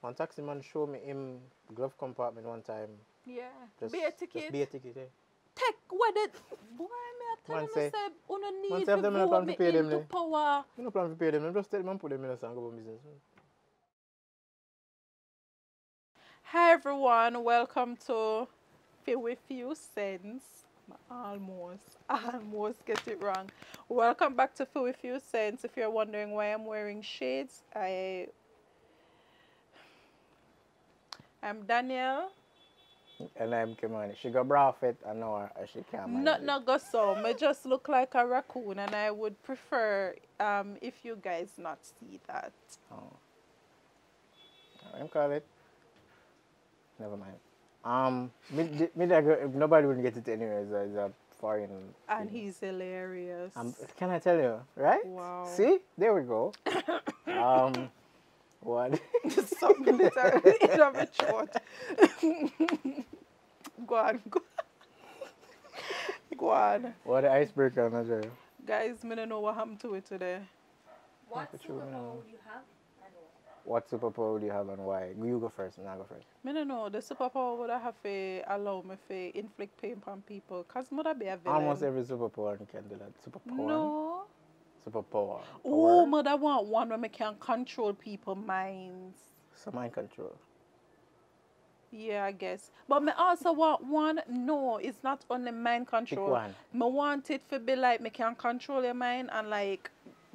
One taxi man show me him glove compartment one time. Yeah. Just, Be a ticket. Just be a ticket, eh? Take what it. Boy, me I tell Man him, say- I say, una Man need say have to them in a vote plan me to pay them, into ne? power. You no plan to pay them, just tell them and put them in a and go on business. Hi everyone, welcome to FiwiFewCents. Almost get it wrong. Welcome back to FiwiFewCents. If you're wondering why I'm wearing shades, I'm Danielle. And I'm Kimani. She got bra fit and now she can't manage it. Not go so. I just look like a raccoon, and I would prefer if you guys not see that. Oh. I'm call it. Never mind. Nobody would get it anyway. It's a foreign. And thing. he's hilarious. Can I tell you? Right? Wow. See? There we go. What? Something literally in my throat. Go on. Go on. What the icebreaker, Nigeria? Guys, I don't know what happened to it today. What superpower would you have and why? What superpower do you have and why? You go first, and I go first. I don't know. The superpower would I have to allow me to inflict pain on people. Because would be a villain. Almost every superpower can do that. Superpower? No. Superpower. Oh, but I want one where I can control people's minds. So mind control. Yeah, I guess. But I also want one. No, it's not only mind control. Pick one. I want it to be like me can control your mind and like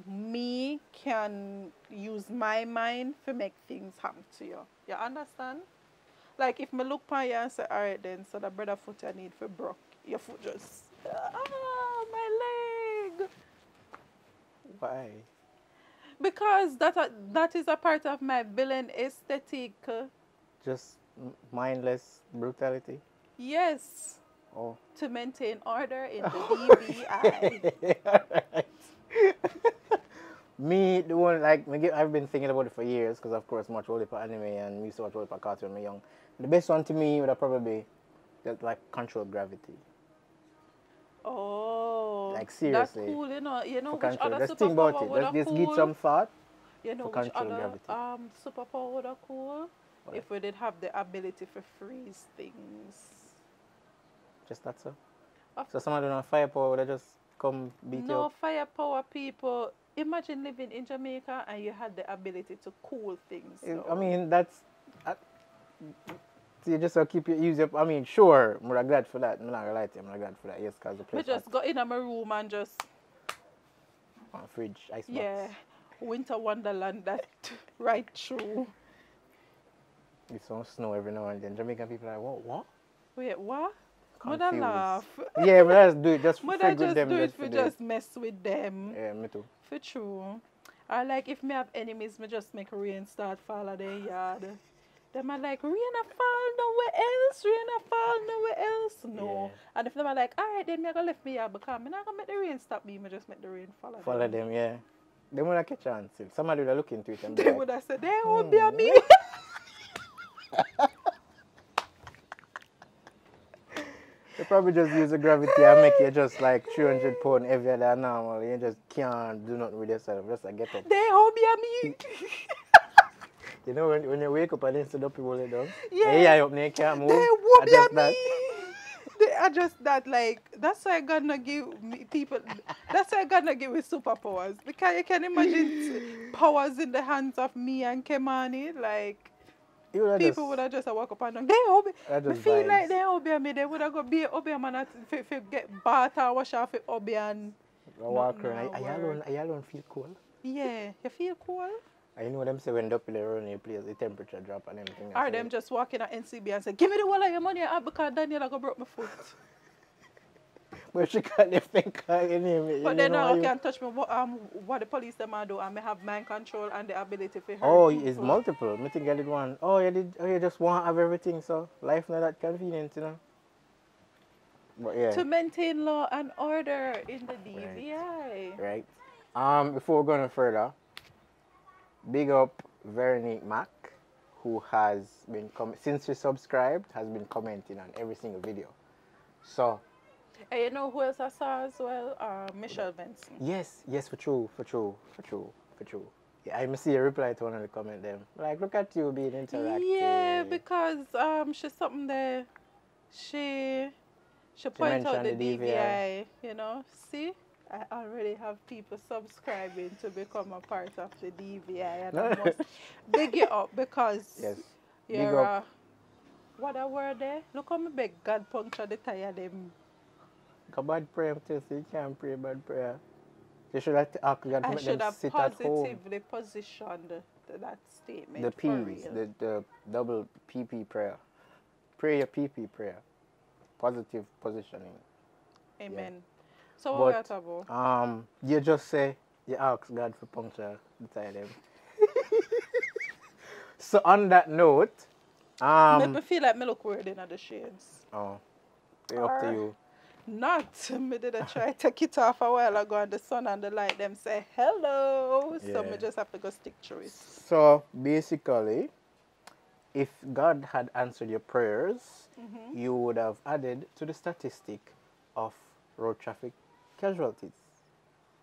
me can use my mind to make things happen to you. You understand? Like if me look on you and say, alright then, so the brother foot I need for broke. Your foot just my leg. Why? Because that is a part of my villain aesthetic. Just mindless brutality? Yes. Oh. To maintain order in the DBI. Alright. Me, the one, like, I've been thinking about it for years because, of course, much older for anime and we used to watch older for cartoon when I was young. The best one to me would have probably just like control gravity. Oh, like seriously. That's cool, you know. You know for which control. other Just think about superpower would it. have Just cool? give some thought. You know for which control other gravity. superpower would have cool? What? If we did have the ability to freeze things. Just that, so. Of So someone doing firepower would have just come beat you no up. firepower people. Imagine living in Jamaica and you had the ability to cool things. I mean, that's. So you just keep your use up. I mean, sure, I'm glad for that. I'm not gonna lie to you, I'm glad for that. Yes, because the I place. just go in my room and just on fridge, ice box. yeah, winter wonderland that right through. It's some snow every now and then. Jamaican people are like, what? Wait, what? Confused. Mother laugh. Yeah, but let's do it just Mother for just them. do it for for just mess with them. Yeah, me too. For true. I like if me have enemies, me just make rain start fall at their yard. Them are like, rain a fall nowhere else, rain a fall nowhere else. No. Yeah. And if them are like, alright, then me gonna left me yard because me not gonna make the rain stop me, me just make the rain fall at Follow them, yeah. They would have catch on still. Somebody would have look into it and be They like, would have said, they won't be a me. they probably just use the gravity and make you just like 300 pounds heavier than normal. You just can't do nothing with yourself. Just like get up. They won't be a me. You know when you wake up and then sit up, you lay down. Yeah. Yeah, up there, you can't move. They won't be Adjust a that. me. They adjust that like that's why God not give me people. That's why God not give me superpowers because you can imagine powers in the hands of me and Kemani. Like You would have people just, would have just walk up and down. They obey. that Me just feel vibes. like they obey me. They would have go be obey man at get bath or wash off it obey and go walk nothing around. not Are you alone feel cold? yeah. You feel cool? I know them say when the people around your place, the temperature drop and everything. Or them just walking at NCB and say, give me the whole of your money I have because Daniela go broke my foot. But she can't even call your name. But then I can't touch me. What the police them are do, I may have mind control and the ability to hurt Oh, people. it's multiple. I think I did one. Oh, you did. Oh, you just want to have everything. So life not that convenient, you know. But yeah, To maintain law and order in the DVI. right. Before going no further, big up Veronique Mac, who has been since she subscribed, has been commenting on every single video. So And you know who else I saw as well? Michelle Benson. yes, for true. Yeah, I see a reply to one of the comment them. Like, look at you being interactive. Yeah, because she's something there. She point out the mentioned the DVI, you know. See? I already have people subscribing to become a part of the DVI, and I must big you up because Yes. Big you're up. what a word there. Look how me beg God puncture the tire them. A bad prayer too, so you can't pray bad prayer. You should have to ask God to I make should them have sit at home. positively positioned that statement. The for P's, real. the double PP prayer. Pray your PP prayer. Positive positioning. Amen. Yeah. So what we are talking about? You just say you ask God for puncture the tire them. So on that note, Me feel like me look weird in the shades. oh, it's up to you. Not. Me did I try to take it off a while ago and the sun and the light them say hello. So Yeah. me just have to go stick through it. So basically, if God had answered your prayers, you would have added to the statistic of road traffic casualties.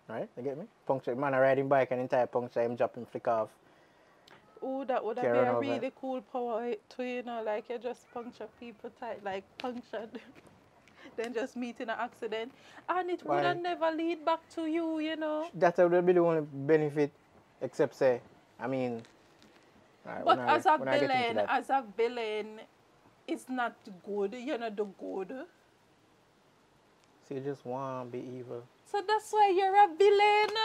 Right? You get me? Puncture man riding bike and entire puncture him dropping flick off. Oh, that would have Can't been run a over. really cool power to, you know, like you just puncture people tight, like punctured, then just meet in an accident. And it would Why? have never lead back to you, you know. That would be the only benefit, except say, I mean, But when I get into that. as a villain, it's not good, you know, the good. So you just want to be evil. So that's why you're a villain.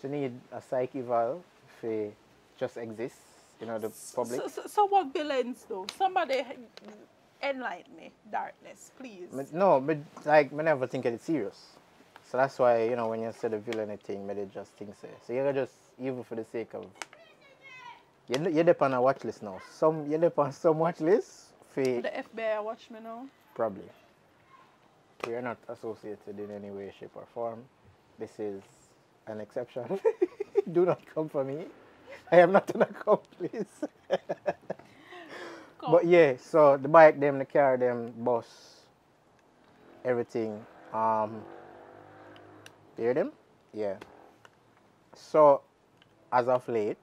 So you need a psych eval to just exist, you know, the public. So what villains though? Somebody enlighten me. Darkness, please. No, but like, I never think it serious. So that's why, you know, when you say the villain thing, they just think so. So you're just evil for the sake of... You're dep on a watch list now. You're dep on some watch list for... The FBI watch me now. Probably. We are not associated in any way, shape or form. This is an exception. Do not come for me. I am not an accomplice. But yeah, so the bike them, the car them, bus, everything. You hear them? Yeah. So, as of late,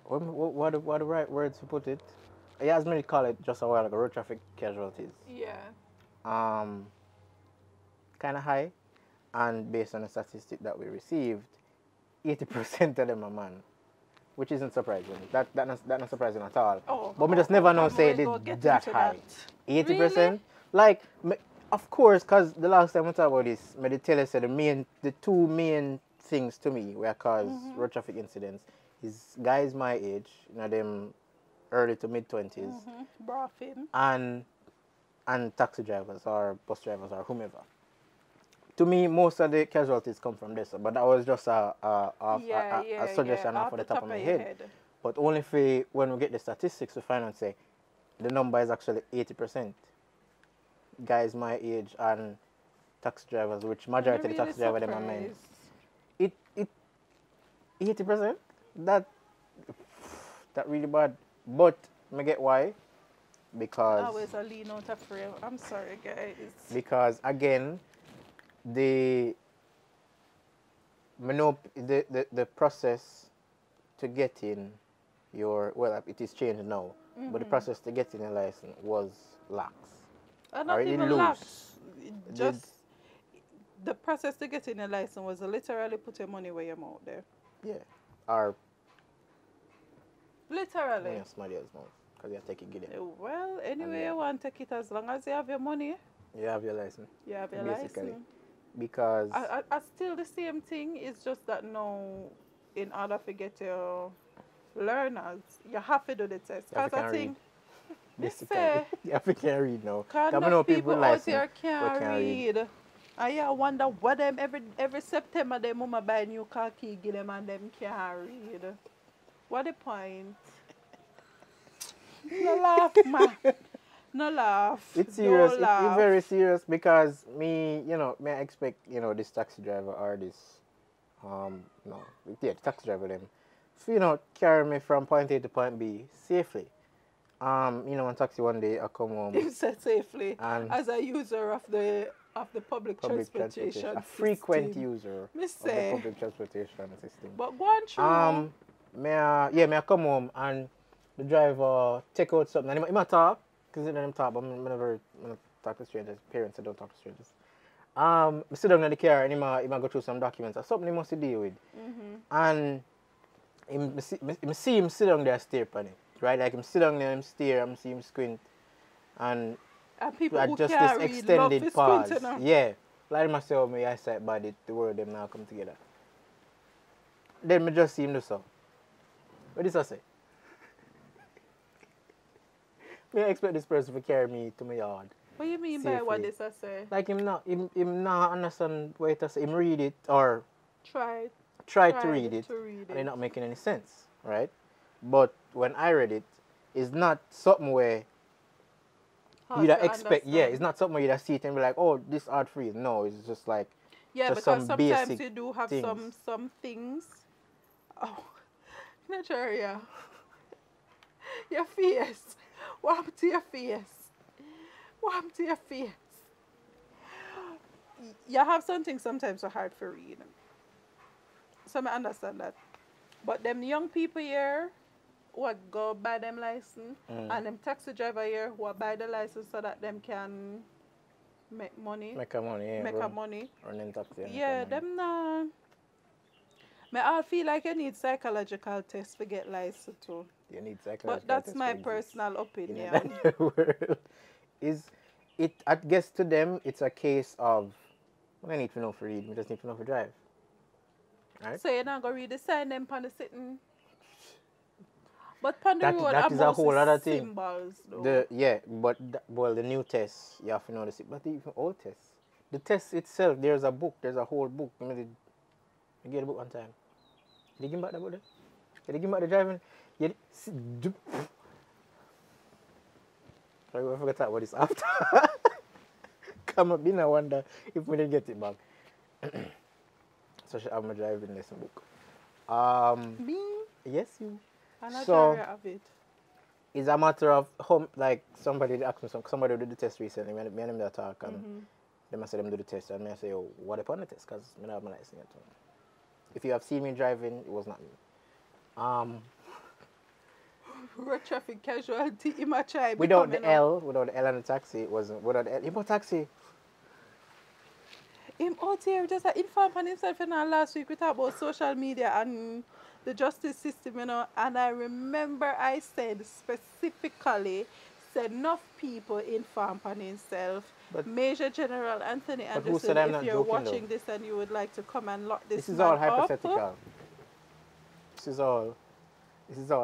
what are the right words to put it? Yeah, as many call it just a while ago, road traffic casualties. Yeah. Kind of high, and based on the statistic that we received, 80% of them are man, which isn't surprising. That's not surprising at all. Oh, but we just never know say it that high. 80%. Really? Like, of course, because the last time we talked about this, I did tell you the two main things to me were cause road traffic incidents is guys my age, you know, them early to mid 20s, and taxi drivers or bus drivers or whomever. To me, most of the casualties come from this, but that was just a suggestion off the top of my head. But only when we get the statistics, we find out say the number is actually 80%. Guys my age and taxi drivers, which majority of the taxi drivers them are men. 80%? That really bad. But I get why. Because always a lean out of frame. I'm sorry, guys. Because again, the process to getting your it is changed now, but the process to getting a license was lax. Not even lax. Just the process to getting a license was literally put your money where your mouth there. Yeah. Or literally. Yeah, somebody else's mouth. Because you're taking it. Well, anyway, you want to take it as long as you have your money. You have your license. You have your license. Because... I still the same thing. It's just that now, in order to get your learners, you have to do the test. Because I think... Basically, you have to read now. Because no people out here can't read. I wonder what them every September their mama buy new car key give them and them can't read. What the point? No laugh, man. No laugh. It's serious. It's very serious because me expect, this taxi driver or this, the taxi driver them, so, carry me from point A to point B safely. On taxi one day I come home. You said safely. And as a user of the of the public Public transportation transportation. A frequent system. user Me of the say. public transportation system. But go on through. Me I come home and the driver take out something. And he might talk, because he don't talk, but I never talk to strangers. Parents, I don't talk to strangers. I sit down in the car and he might go through some documents or something he must deal with. And I see him sit down there and stare on it. Right? Like him sit down there and stare, I see him squint. And people who just can't this read extended love pause. squinting up. Yeah. Like myself, my eyesight body, the word them now come together. Then me just see him do so. What does I say? Me expect this person to carry me to my yard. What do you mean by what this I say? Like him not understand what it say. Him read it or Try to read it. And it's not making any sense, right? But when I read it, it's not something where you'd expect. Yeah, it's not something where you'd see it and be like, oh, this art free. No, it's just like yeah, just because some sometimes you do have things. some things. Oh, Nigeria, your face. What happened to your face? What happened to your face? You have something sometimes so hard for read. So I understand that. But them young people here who go buy them license and them taxi driver here who buy the license so that them can make money. Make a money, yeah. Make a money. Running taxi. Yeah, them nah. I feel like you need psychological tests to get license too. You need psychological But that's tests my for personal opinion. in that world. I guess to them it's a case of I need to know for read, we just need to know for drive. Right? So you're not gonna read the sign them on the sitting. But on the road that is a whole other thing. Symbols though. Well the new test you have to know the but even old tests. The test itself, there's a book, there's a whole book. You get the book one time. Did you give back the book there? Did you give back the driving? I forgot that what is after. Come up, I wonder if we didn't get it back. So I have my driving lesson book. Me? Yes, you. And I So have it. it's a matter of home, like somebody asked me somebody did the test recently, me and them they talk and them I say them do the test and I say, oh, what upon the test? Because I don't have my license yet. If you have seen me driving, it was not me. Road traffic casualty in my tribe. Without the L on the taxi, it wasn't. Without the L, in my taxi. Him out here just inform on himself last week we talked about social media and the justice system, and I remember I said specifically enough people inform on himself. But Major General Anthony Anderson, if you're watching this and you would like to come and lock this is all man hypothetical. up, This is all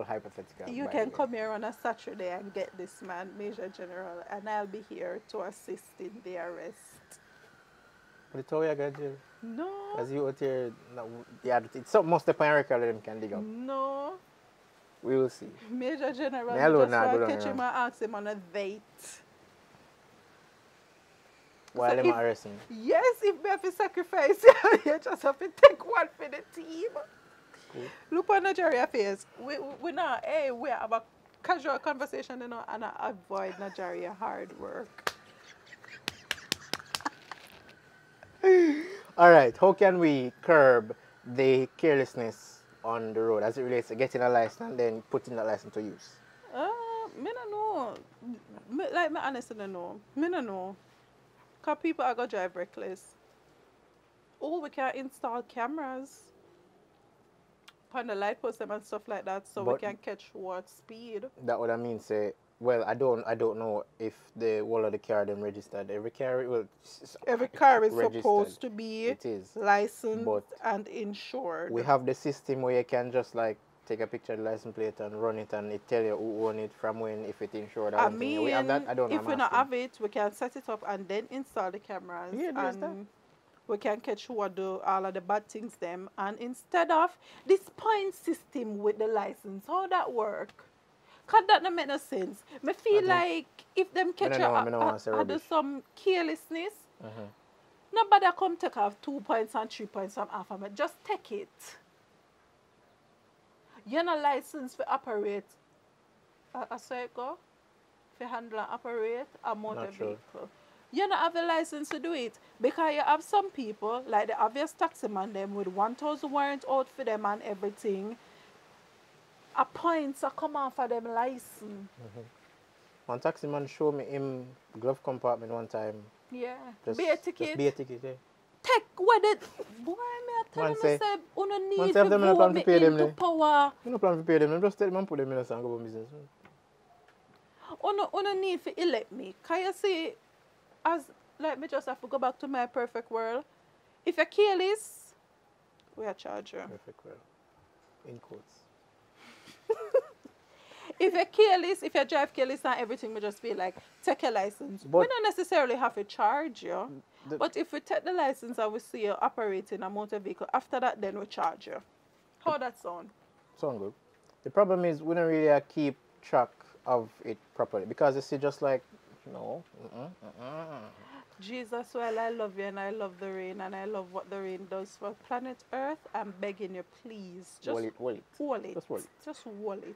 hypothetical. you can come here on a Saturday and get this man, Major General, and I'll be here to assist in the arrest. But it's all you got to. No. As you out here, it's something most of America them can dig up. No. We will see. Major General, just want to catch him and ask him on a date. While so them arrest him? Yes, if we have to sacrifice, you just have to take one for the team. Cool. Look on Nigeria face. We not, we have a casual conversation, and I avoid Nigeria hard work. All right, how can we curb the carelessness on the road as it relates to getting a license and then putting that license to use? Me don't know. Me honestly don't know. Me don't know. Because people are going to drive reckless. Oh, we can install cameras on the light post them and stuff like that so we can catch what speed. That would mean say, well, I don't know if the whole of the car them registered. Every car is supposed to be licensed and insured. We have the system where you can just like take a picture of the license plate and run it and it tell you who own it from when, if it's insured or anything. We have that. I don't know. If we don't have it, we can set it up and then install the cameras. Yeah, and we can catch who do all of the bad things them. And instead of this point system with the license, how that work? Cause that don't make no sense. Me feel like if them catch you do some carelessness, nobody come take off 2 points and 3 points from half of me. Just take it. You're not licensed to operate a cycle, to handle and operate a motor vehicle. You don't have a license to do it. Because you have some people, like the obvious taxi man them with 1,000 warrant out for them and everything. A points are come off for them license. One taxi man showed me him glove compartment one time. Yeah. Just, Be a ticket. Just be a ticket, yeah. Take what it. Boy, me I tell Man them, say- I say, you don't man need say if to them no vote plan me to pay them, into leh. power. You no plan to pay them, just take them and put them in a and go about business. You don't need to elect me. Can you see, as, like, me just have to go back to my perfect world. If you're careless, we are charge you. Perfect, well. In quotes. If you're careless, if you drive careless and everything, we just feel like, take a license. We But- don't necessarily have to charge you. The- But if we take the license and we see you operating a motor vehicle, after that, then we charge you. How that sound? Sound good. The problem is we don't really keep track of it properly because you see just like, no. Jesus, well, I love you and I love the rain and I love what the rain does for planet Earth. I'm begging you, please. Just Hold it. hold it. Just hold it. Just hold it.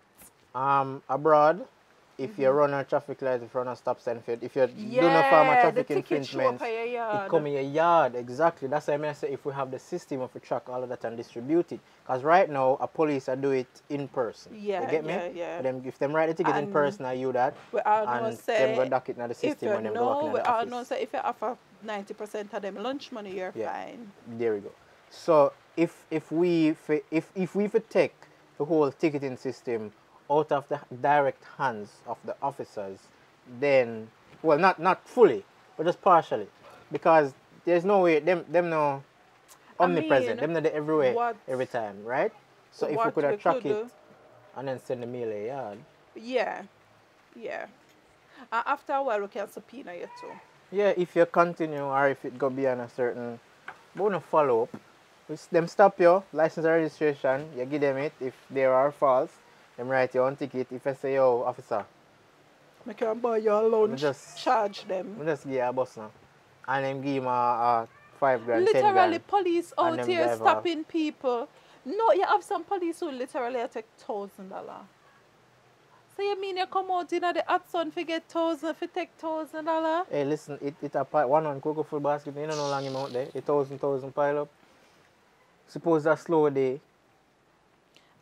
Abroad, if you run a traffic light, if you run a stop sign, if you do not farm a the traffic ticket show up infringement, at your yard. it come in your yard. Exactly. That's why I say if we have the system of to track all of that and distribute it. Because right now, a police are do it in person. Yeah, You get me? yeah. But them, if them write the ticket in And person, I you that. We all know And say, them go dock it in the if system you and them go know, walk in we the all office. know say if you offer 90% of them lunch money, you're Yeah. fine. There we go. So if we take the whole ticketing system out of the direct hands of the officers, then well not fully, but just partially, because there's no way them no omnipresent, them not there everywhere what- every time, right? So if we what could we have track could it do- and then send the mail a yard. Yeah. And after a while, we can subpoena you too. Yeah, if you continue or if it go beyond a certain, but we no follow up. Them stop you, license and registration, you give them it. If there are faults, them write your own ticket. If I say, yo, officer, I can buy your lunch, just- charge them. we just give you a bus now. And then give him a 5 grand, 10 Literally, grand. police And out them here drive stopping people. No, you have some police who literally take $1,000. So you mean you come out in the hot sun for get $1,000 for take $1,000? Hey, listen, it a one on cocoa full basket, you don't know how long him out there. 1,000 pile up. Suppose that slow day.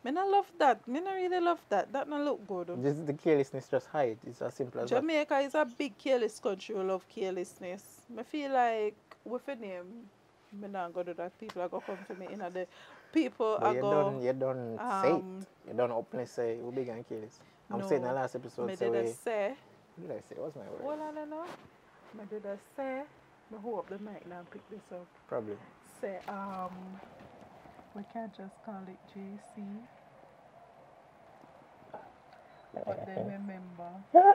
Me not love that. Me not really love that. That not look good. Just the carelessness just hide. It's as simple as that. Jamaica is a big careless country. We love carelessness. I feel like with a name, me not go do that. People are going to come to me in the people But are you go. don't say it. You don't openly say we big and careless. I'm saying in the last episode, Me say did I we, say. what did I say? What's my word? Well, I don't know. Me did I say. Me hold up the mic now and pick this up. Probably. Say, we can't just call it JC. But then remember,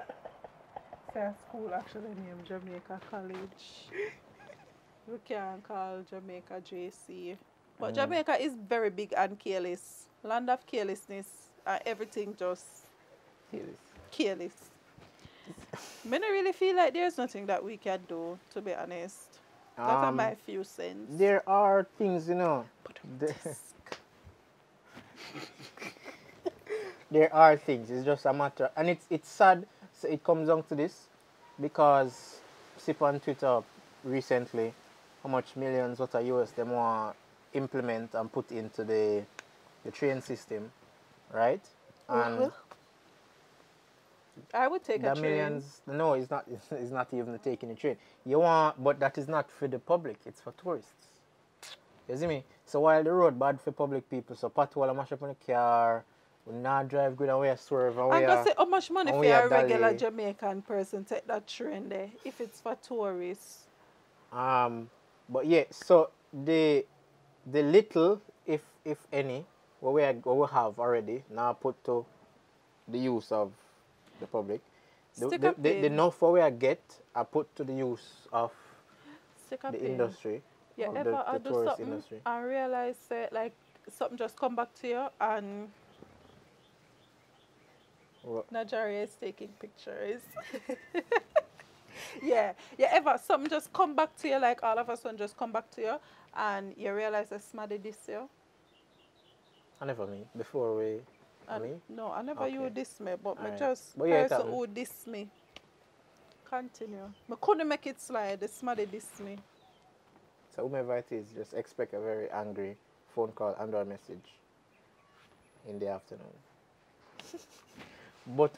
say a school actually named Jamaica College. We can't call Jamaica JC. But Jamaica is very big and careless. Land of carelessness. Everything just Careless. careless. I don't really feel like there's nothing that we can do, to be honest. That are my few cents. There are things, you know. There are things. It's just a matter, and it's sad. So it comes down to this, because sip on Twitter recently, how much millions what US they want implement and put into the train system, right? And I would take the a train. millions. No, it's not. It's not even taking a train. You want, but that is not for the public. It's for tourists. You see me? So while the road bad for public people, so patrol mash up on the car, we not drive good and we swerve and we I'm gonna say how much money and for we are a regular dolly. Jamaican person take that train there if it's for tourists. But yeah, so the little, if any, what we have already now put to the use of the public. Stick The a pin. enough what we get are put to the use of Stick a the pin. industry. You of ever the do tourist something industry. and realize that like something just come back to you and What? Nigeria is taking pictures. Yeah. You ever something just come back to you like all of a sudden just come back to you and you realize that somebody diss you? I never me. Before we And me? no, I never Okay. you diss me, but me Alright. just But yeah, it person happen. who diss me. Continue. I couldn't make it slide. The somebody dissed me. So whomever it is, just expect a very angry phone call and or message in the afternoon. But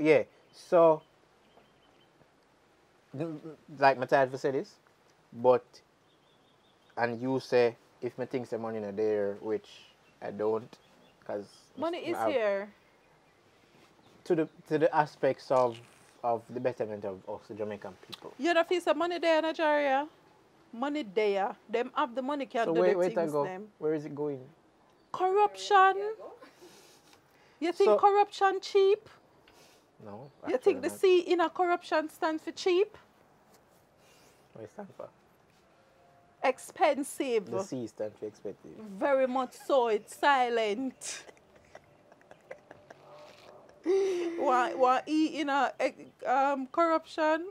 yeah, so like my dad said this, but and you say if me think the money in there, which I don't, because Money is here. to the aspects of the betterment of us, the Jamaican people. You know, if some money there in Nigeria, money there. Them have the money can So do where the it things go? them. Where is it going? Corruption. You think So- corruption cheap? No. You think the actually C in a corruption stands for cheap? not. What it stand for? Expensive. The C stands for expensive. Very much so. It's silent. What E in a corruption?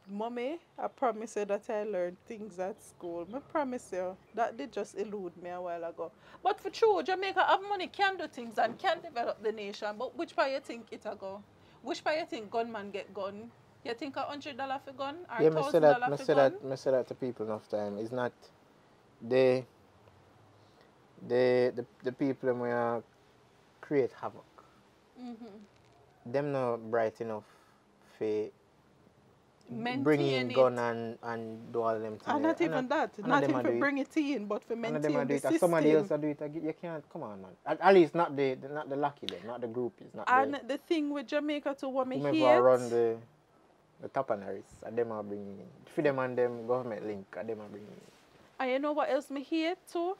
Mommy, I promise you that I learned things at school. I promise you. That did just elude me a while ago. But for true, Jamaica have money, can do things and can develop the nation. But which part you think it a go? Which part you think gunman get gun? You think $100 for gun or Yeah, $1,000 I say that. for I say gun? that. I say that to people enough time. It's not the people them will create havoc. Them not bright enough for bring in Maintain gun it. and do all them things. And not even that. and Not them even a do for it. bring it in, but for And them maintain a do the it. And system. somebody else a do it. You can't. Come on, man. At least not the lucky them, not the groupies, not And the thing with Jamaica to what me whomever hate. run the top and and them are bringing in. For them and them government link, and them are bringing in. And you know what else me hate too?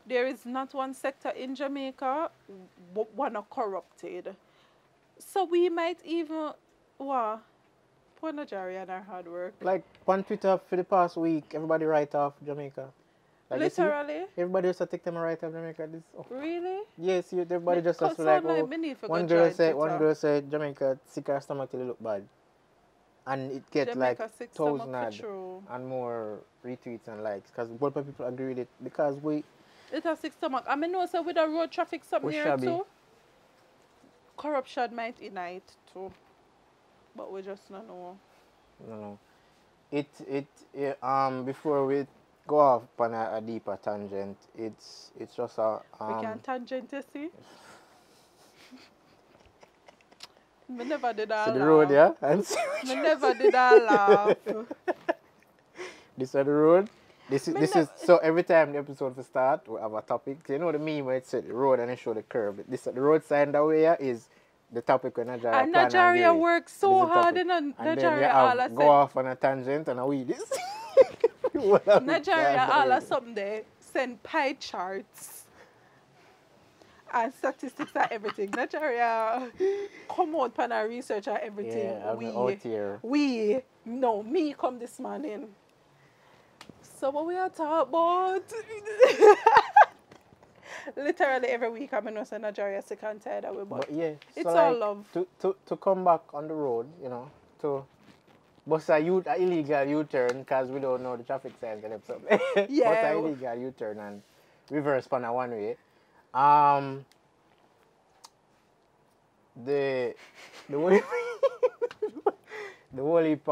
There is not one sector in Jamaica one are corrupted. So we might even poor Nigeria and our hard work. Like on Twitter for the past week, everybody write off Jamaica. Like you see, Literally? everybody just take them and write off Jamaica. Really? Yes, everybody just Because like, sound like oh, me need to one go girl join said Twitter. Jamaica sick her stomach till it look bad, and it get like Jamaica sick stomach for 1,000 true. and more retweets and likes because a lot of people agree with it because It has sick stomach. I mean, know so with the road traffic something We here shabby. too. Corruption might unite too. But we just don't know. no. Before we go off on a deeper tangent, it's just a We can tangent, you see? Me never did all so the laugh. road, yeah, and Me never did all laugh. this is the road. This Me is so every time the episode will start, we have a topic. You know the meme where it said the road and it show the curve. This the road sign that way here is the topic when Nigeria And plan Nigeria and works This so is the hard topic. in And then you Nigeria all have I go off on a tangent and we this. Nigeria all of something there send pie charts and statistics and everything. Nigeria come out pan our research and everything. Yeah, I'm out here. Me come this morning. So what we are talking about? Literally every week I'm in Nigeria sick and tired of it, but yeah, it's so all like, love. to come back on the road, to bust a illegal U-turn because we don't know the traffic signs and everything. Yeah. Bust a illegal U-turn and reverse pan a one way. The whole the whole heap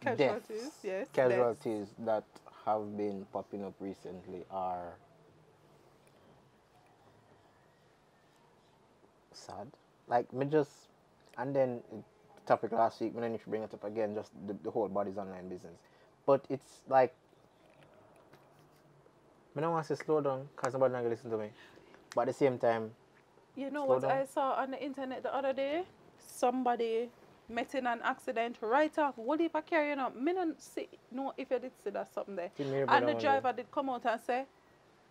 Casualties, deaths, yes, casualties that have been popping up recently are sad. Like me just and then topic last week, but then if you bring it up again, just the whole body's online business. But it's like I don't want to say slow down because nobody not gonna listen to me. But at the same time, You know slow what down. I saw on the internet the other day? Somebody met in an accident right off. What if I carrying up? Me don't see no if you did see that something there. Give me your And brother the one driver did come out and say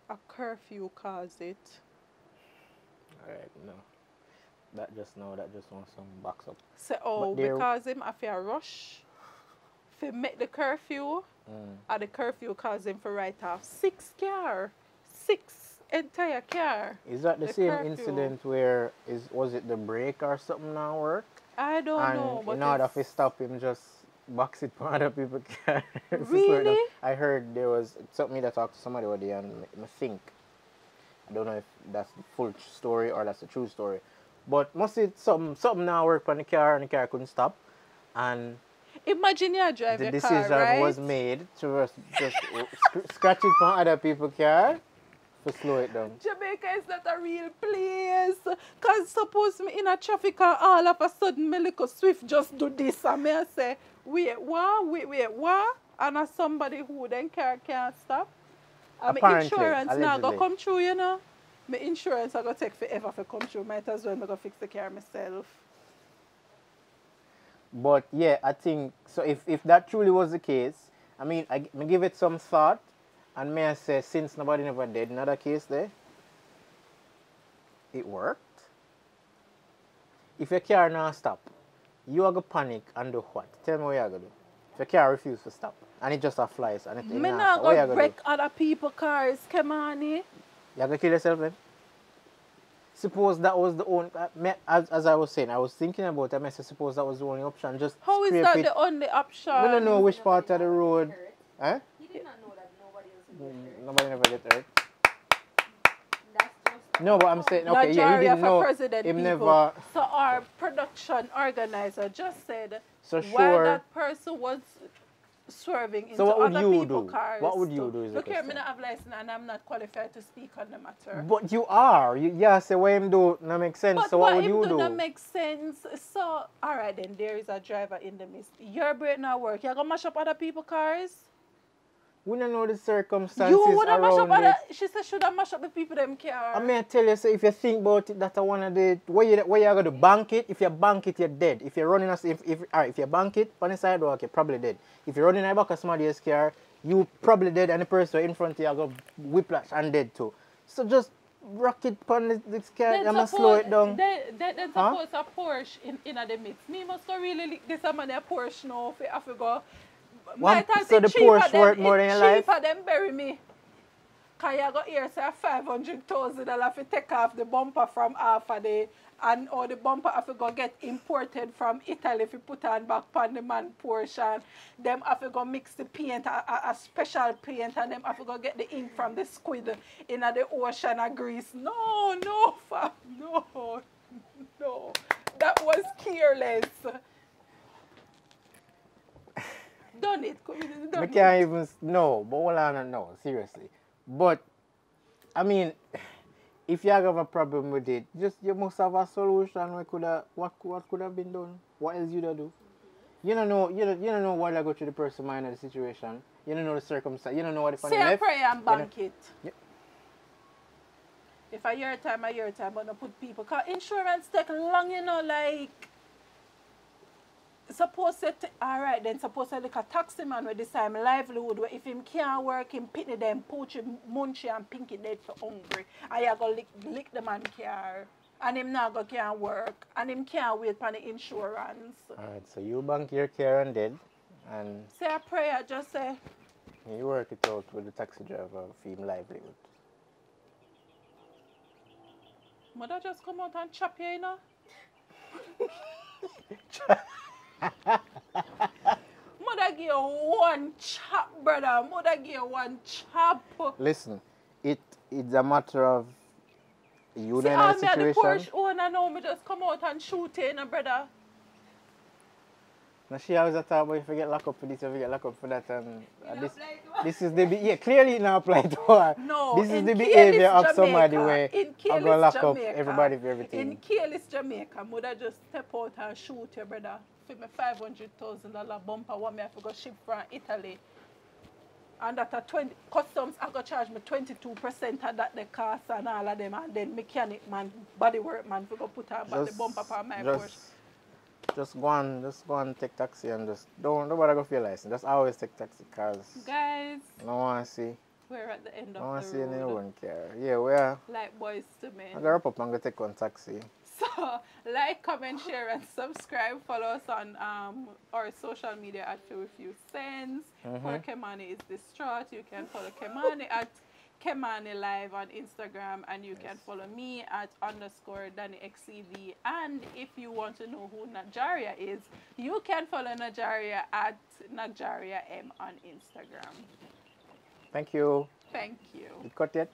a curfew caused it. Alright, no. That just wants some backs up. Say oh But there- because him I feel rush. For make the curfew and the curfew caused him for right off. 6 entire car. Is that the The same curfew. incident where was it the brake or something now work? I don't And know, but in order it's- to stop him, just box it for other people. Really? I heard there was something that talked to somebody over there, and I think I don't know if that's the full story or that's the true story, But must it something now work on the car and the car couldn't stop. And Imagine you drive the your decision car, right? was made to just scratch it from other people's car to slow it down. Jamaica is not a real place. Because suppose me in a traffic and all of a sudden my little Swift just do this and me I say, wait, what? And as somebody who then car can't stop. And my Apparently, insurance now go allegedly. come through, you know. My insurance I go take forever to come through. Might as well me go fix the car myself. But yeah, I think so. If that truly was the case, I mean, I give it some thought, and may I say, since nobody never did another case there, it worked. If your car now stop, you are gonna panic and do what? Tell me what you are gonna do. If your car refuse to stop and it just a flies and it Me not not stop, what you go gonna wreck do? other people's cars, come on. You gonna kill yourself then? Suppose that was the only, as I was saying, I was thinking about it. I said, suppose that was the only option. Just How is scrape that it. the only option? We don't know which part of the road. Huh? You did not know that nobody else would get hurt. Nobody never get hurt. That's just No, but I'm saying, okay, yeah, you Nigeria didn't for know. president Him people. never. So our production organizer just said So while sure. that person was swerving into So what would other you people's do? cars. What would you do is the Look here, me question. not have license and I'm not qualified to speak on the matter. But you are. Yeah, say what him do no make sense. But So what would him you do do? not make sense. So, all right, then there is a driver in the midst. Your brake not work. You're going to mash up other people's cars? We don't know the circumstances You would have mash up around other... it. She said should have mash up the people them car. I mean, I tell you, so if you think about it, that I want to do, where you going to bank it? If you bank it, you're dead. If you're running, if you bank it on the sidewalk, you're probably dead. If you're running in the back of somebody's car, you probably dead, and the person in front of you are going to whiplash and dead too. So just rock it on this car, I'm going to slow it down. Then suppose a Porsche in the mix. Me must go really lick this man a Porsche now if I have to go. So the Porsche worth more than your life? Cheaper than bury me. Because you got here say $500,000 to take off the bumper from half a day. And or the bumper have to go get imported from Italy if you put on back on the man Porsche. Them have to go mix the paint, a special paint, and them have to go get the ink from the squid in the ocean of Greece. No, fam, no. That was careless. Done it. I can't even, no, but hold on, no, seriously. But, I mean, if you have a problem with it, you must have a solution. What could have been done? What else you do? You don't know what I go through the person's mind of the situation. You don't know the circumstance. You don't know what if say a prayer and bank it. Yeah. If I year time, but not put people. Because insurance take long, like. Suppose that, all right, then suppose that like a taxi man with this time livelihood where if him can't work, him pitney them, poach him, munch and pinky dead for hungry. And you go lick the man car. And him now go can't work. And him can't wait for the insurance. Alright, so you bank your car and dead. And say a prayer, just say. You work it out with the taxi driver for him livelihood. Mother just come out and chop you, Mother give you one chop, brother. Mother give you one chop. Listen, it's a matter of you see, in a the situation. Porsche owner now, me just come out and shoot you, brother. Now she always talk about if you get locked up for this, if you get locked up for that, and this is the clearly not applied to her. No, this is the behavior of somebody where I'm going to lock up everybody for everything. In Kealis, Jamaica, mother just step out and shoot your brother for me $500,000 bumper what me have to go ship from Italy. And that a 20 customs I go charge me 22% of that the cost and all of them, and then mechanic man, body work man for go put on the bumper for my Porsche. Just go on take taxi and just don't bother go for your license. Just always take taxi because guys, I don't want to see. We're at the end of the road. I want to see anyone care. Yeah, we are. Like boys to men. I got up and go take one taxi. So, like, comment, share, and subscribe. Follow us on our social media at FiwiFewCents. For Kemani is Distraught. You can follow Kemani at Kemani Live on Instagram, and you can follow me at _DannyXCV. And if you want to know who Najaria is, you can follow Najaria at NajariaM on Instagram. Thank you. Thank you. You cut it?